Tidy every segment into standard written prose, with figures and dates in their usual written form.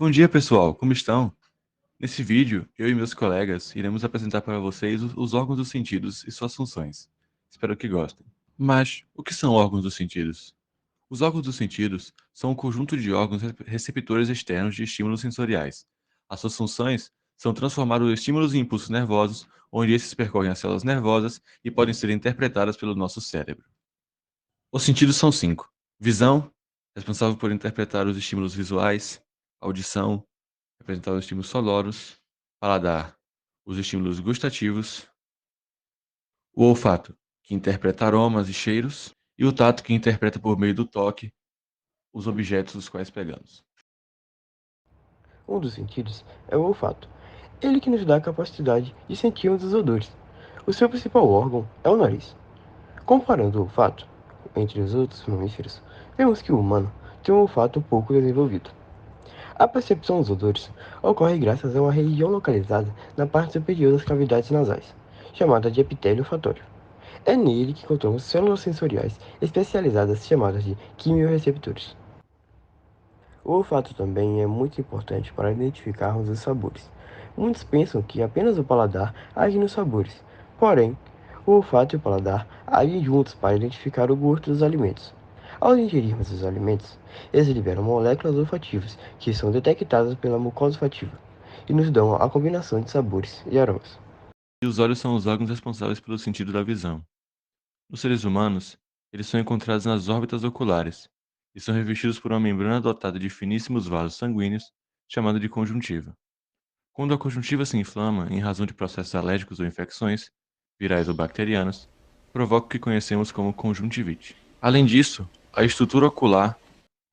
Bom dia, pessoal, como estão? Nesse vídeo, eu e meus colegas iremos apresentar para vocês os órgãos dos sentidos e suas funções. Espero que gostem. Mas, o que são órgãos dos sentidos? Os órgãos dos sentidos são um conjunto de órgãos receptores externos de estímulos sensoriais. As suas funções são transformar os estímulos em impulsos nervosos, onde esses percorrem as células nervosas e podem ser interpretadas pelo nosso cérebro. Os sentidos são cinco: visão, responsável por interpretar os estímulos visuais; audição, representar os estímulos sonoros; paladar, os estímulos gustativos; o olfato, que interpreta aromas e cheiros; e o tato, que interpreta por meio do toque os objetos dos quais pegamos. Um dos sentidos é o olfato. Ele que nos dá a capacidade de sentirmos os odores. O seu principal órgão é o nariz. Comparando o olfato entre os outros mamíferos, vemos que o humano tem um olfato pouco desenvolvido. A percepção dos odores ocorre graças a uma região localizada na parte superior das cavidades nasais, chamada de epitélio olfatório. É nele que encontramos células sensoriais especializadas chamadas de quimiorreceptores. O olfato também é muito importante para identificarmos os sabores. Muitos pensam que apenas o paladar age nos sabores, porém, o olfato e o paladar agem juntos para identificar o gosto dos alimentos. Ao ingerirmos os alimentos, eles liberam moléculas olfativas que são detectadas pela mucosa olfativa e nos dão a combinação de sabores e aromas. E os olhos são os órgãos responsáveis pelo sentido da visão. Nos seres humanos, eles são encontrados nas órbitas oculares e são revestidos por uma membrana dotada de finíssimos vasos sanguíneos, chamada de conjuntiva. Quando a conjuntiva se inflama em razão de processos alérgicos ou infecções, virais ou bacterianas, provoca o que conhecemos como conjuntivite. Além disso, a estrutura ocular,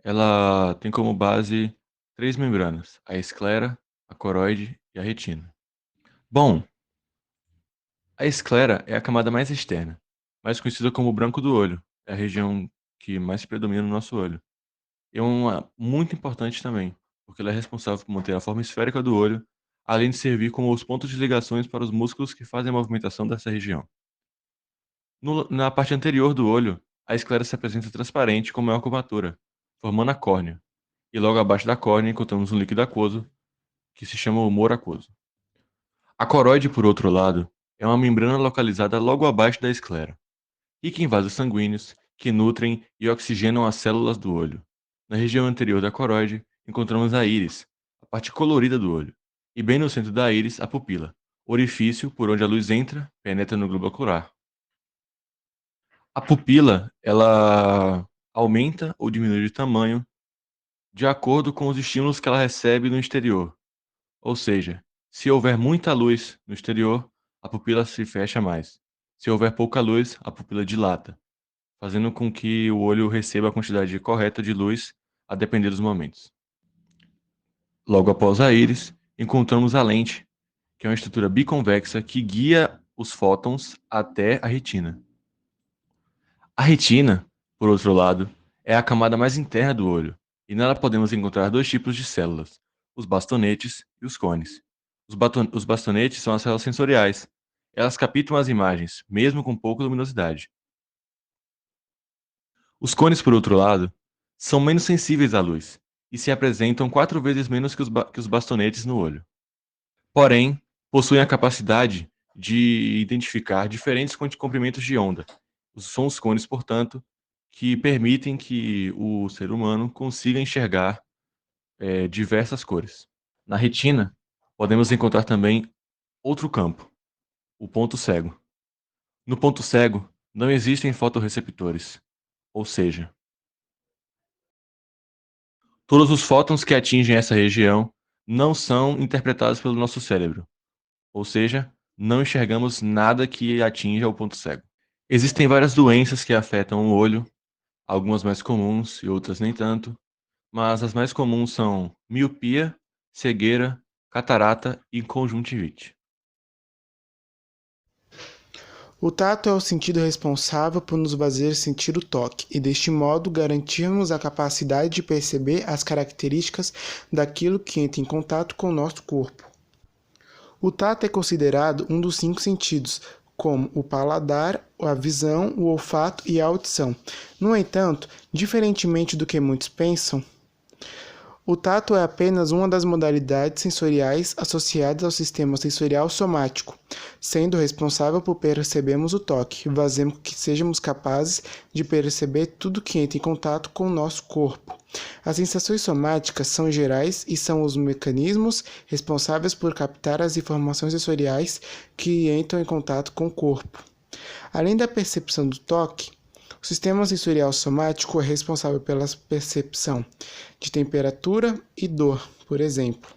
ela tem como base três membranas: a esclera, a coroide e a retina. Bom, a esclera é a camada mais externa, mais conhecida como o branco do olho. É a região que mais predomina no nosso olho. É uma muito importante também, porque ela é responsável por manter a forma esférica do olho, além de servir como os pontos de ligações para os músculos que fazem a movimentação dessa região. Na parte anterior do olho, a esclera se apresenta transparente com maior curvatura, formando a córnea, e logo abaixo da córnea encontramos um líquido aquoso, que se chama humor aquoso. A coroide, por outro lado, é uma membrana localizada logo abaixo da esclera, rica em vasos sanguíneos que nutrem e oxigenam as células do olho. Na região anterior da coroide, encontramos a íris, a parte colorida do olho, e bem no centro da íris, a pupila, orifício por onde a luz entra, penetra no globo ocular. A pupila, ela aumenta ou diminui de tamanho de acordo com os estímulos que ela recebe no exterior. Ou seja, se houver muita luz no exterior, a pupila se fecha mais. Se houver pouca luz, a pupila dilata, fazendo com que o olho receba a quantidade correta de luz a depender dos momentos. Logo após a íris, encontramos a lente, que é uma estrutura biconvexa que guia os fótons até a retina. A retina, por outro lado, é a camada mais interna do olho, e nela podemos encontrar dois tipos de células: os bastonetes e os cones. Os bastonetes são as células sensoriais. Elas captam as imagens, mesmo com pouca luminosidade. Os cones, por outro lado, são menos sensíveis à luz e se apresentam 4 vezes menos que os bastonetes no olho. Porém, possuem a capacidade de identificar diferentes comprimentos de onda. São os cones, portanto, que permitem que o ser humano consiga enxergar diversas cores. Na retina, podemos encontrar também outro campo, o ponto cego. No ponto cego, não existem fotorreceptores, ou seja, todos os fótons que atingem essa região não são interpretados pelo nosso cérebro, ou seja, não enxergamos nada que atinja o ponto cego. Existem várias doenças que afetam o olho, algumas mais comuns e outras nem tanto, mas as mais comuns são miopia, cegueira, catarata e conjuntivite. O tato é o sentido responsável por nos fazer sentir o toque e, deste modo, garantirmos a capacidade de perceber as características daquilo que entra em contato com o nosso corpo. O tato é considerado um dos 5 sentidos, como o paladar, a visão, o olfato e a audição. No entanto, diferentemente do que muitos pensam, O tato é apenas uma das modalidades sensoriais associadas ao sistema sensorial somático, sendo responsável por percebermos o toque, fazendo com que sejamos capazes de perceber tudo que entra em contato com o nosso corpo. As sensações somáticas são gerais e são os mecanismos responsáveis por captar as informações sensoriais que entram em contato com o corpo. Além da percepção do toque, o sistema sensorial somático é responsável pela percepção de temperatura e dor, por exemplo.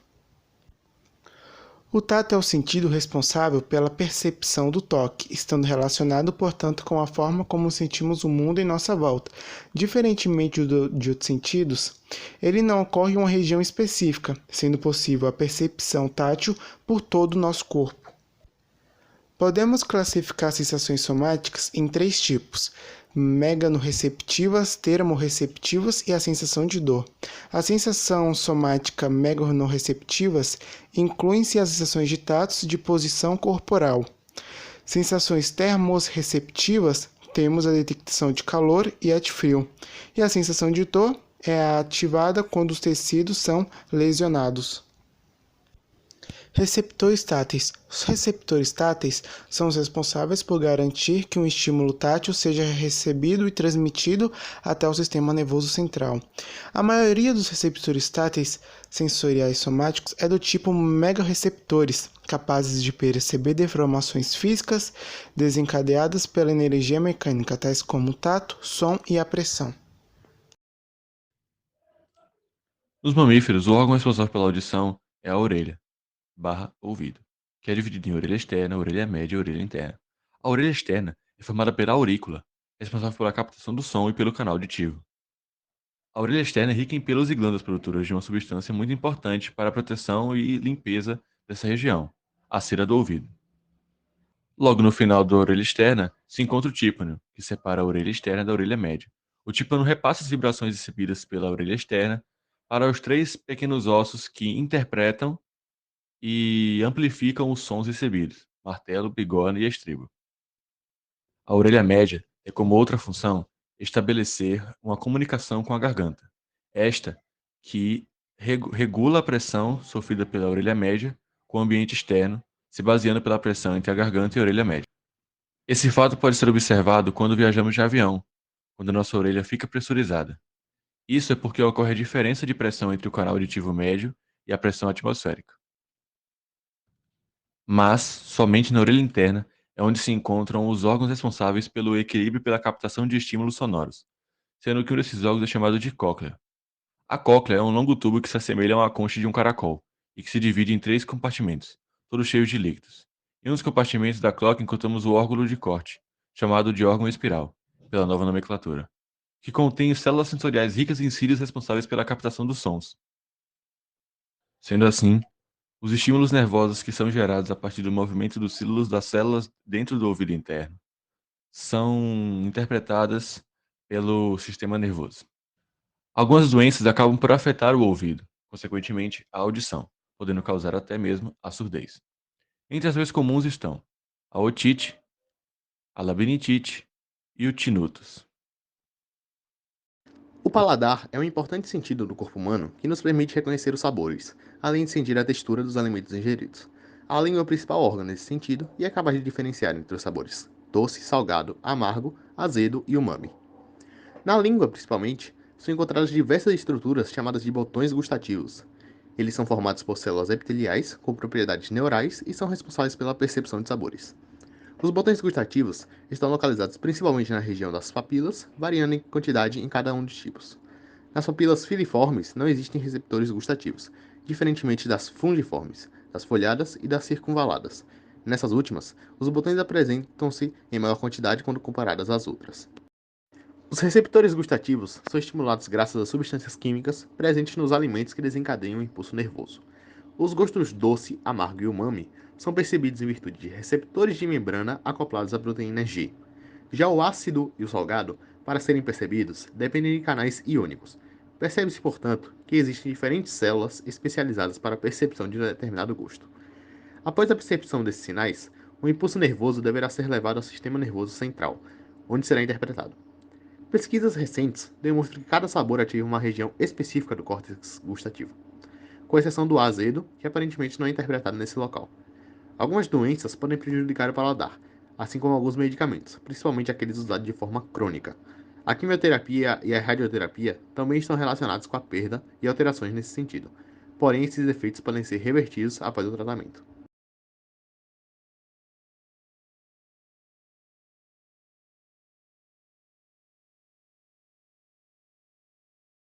O tato é o sentido responsável pela percepção do toque, estando relacionado, portanto, com a forma como sentimos o mundo em nossa volta. Diferentemente de outros sentidos, ele não ocorre em uma região específica, sendo possível a percepção tátil por todo o nosso corpo. Podemos classificar sensações somáticas em 3 tipos: meganoreceptivas, termorreceptivas e a sensação de dor. A sensação somática meganoreceptivas incluem-se as sensações de tato de posição corporal. Sensações termorreceptivas temos a detecção de calor e a de frio. E a sensação de dor é ativada quando os tecidos são lesionados. Receptores táteis. Os receptores táteis são os responsáveis por garantir que um estímulo tátil seja recebido e transmitido até o sistema nervoso central. A maioria dos receptores táteis sensoriais somáticos é do tipo megareceptores, capazes de perceber deformações físicas desencadeadas pela energia mecânica, tais como o tato, som e a pressão. Nos mamíferos, o órgão responsável pela audição é a orelha/ouvido, que é dividido em orelha externa, orelha média e orelha interna. A orelha externa é formada pela aurícula, responsável pela captação do som e pelo canal auditivo. A orelha externa é rica em pelos e glândulas produtoras de uma substância muito importante para a proteção e limpeza dessa região, a cera do ouvido. Logo no final da orelha externa se encontra o tímpano, que separa a orelha externa da orelha média. O tímpano repassa as vibrações recebidas pela orelha externa para os 3 pequenos ossos que interpretam e amplificam os sons recebidos: martelo, bigorna e estribo. A orelha média tem como outra função estabelecer uma comunicação com a garganta. Esta que regula a pressão sofrida pela orelha média com o ambiente externo, se baseando pela pressão entre a garganta e a orelha média. Esse fato pode ser observado quando viajamos de avião, quando nossa orelha fica pressurizada. Isso é porque ocorre a diferença de pressão entre o canal auditivo médio e a pressão atmosférica. Mas, somente na orelha interna é onde se encontram os órgãos responsáveis pelo equilíbrio e pela captação de estímulos sonoros, sendo que um desses órgãos é chamado de cóclea. A cóclea é um longo tubo que se assemelha a uma concha de um caracol e que se divide em 3 compartimentos, todos cheios de líquidos. Em um dos compartimentos da cóclea encontramos o órgão de corte, chamado de órgão espiral, pela nova nomenclatura, que contém células sensoriais ricas em cílios responsáveis pela captação dos sons. Sendo assim, os estímulos nervosos que são gerados a partir do movimento dos cílios das células dentro do ouvido interno são interpretadas pelo sistema nervoso. Algumas doenças acabam por afetar o ouvido, consequentemente a audição, podendo causar até mesmo a surdez. Entre as mais comuns estão a otite, a labirintite e o tinnitus. O paladar é um importante sentido do corpo humano que nos permite reconhecer os sabores, além de sentir a textura dos alimentos ingeridos. A língua é o principal órgão nesse sentido e é capaz de diferenciar entre os sabores doce, salgado, amargo, azedo e umami. Na língua, principalmente, são encontradas diversas estruturas chamadas de botões gustativos. Eles são formados por células epiteliais com propriedades neurais e são responsáveis pela percepção de sabores. Os botões gustativos estão localizados principalmente na região das papilas, variando em quantidade em cada um dos tipos. Nas papilas filiformes não existem receptores gustativos, diferentemente das fungiformes, das folhadas e das circunvaladas. Nessas últimas, os botões apresentam-se em maior quantidade quando comparadas às outras. Os receptores gustativos são estimulados graças a substâncias químicas presentes nos alimentos que desencadeiam o impulso nervoso. Os gostos doce, amargo e umami são percebidos em virtude de receptores de membrana acoplados à proteína G. Já o ácido e o salgado, para serem percebidos, dependem de canais iônicos. Percebe-se, portanto, que existem diferentes células especializadas para a percepção de um determinado gosto. Após a percepção desses sinais, o impulso nervoso deverá ser levado ao sistema nervoso central, onde será interpretado. Pesquisas recentes demonstram que cada sabor ativa uma região específica do córtex gustativo, com exceção do azedo, que aparentemente não é interpretado nesse local. Algumas doenças podem prejudicar o paladar, assim como alguns medicamentos, principalmente aqueles usados de forma crônica. A quimioterapia e a radioterapia também estão relacionados com a perda e alterações nesse sentido, porém esses efeitos podem ser revertidos após o tratamento.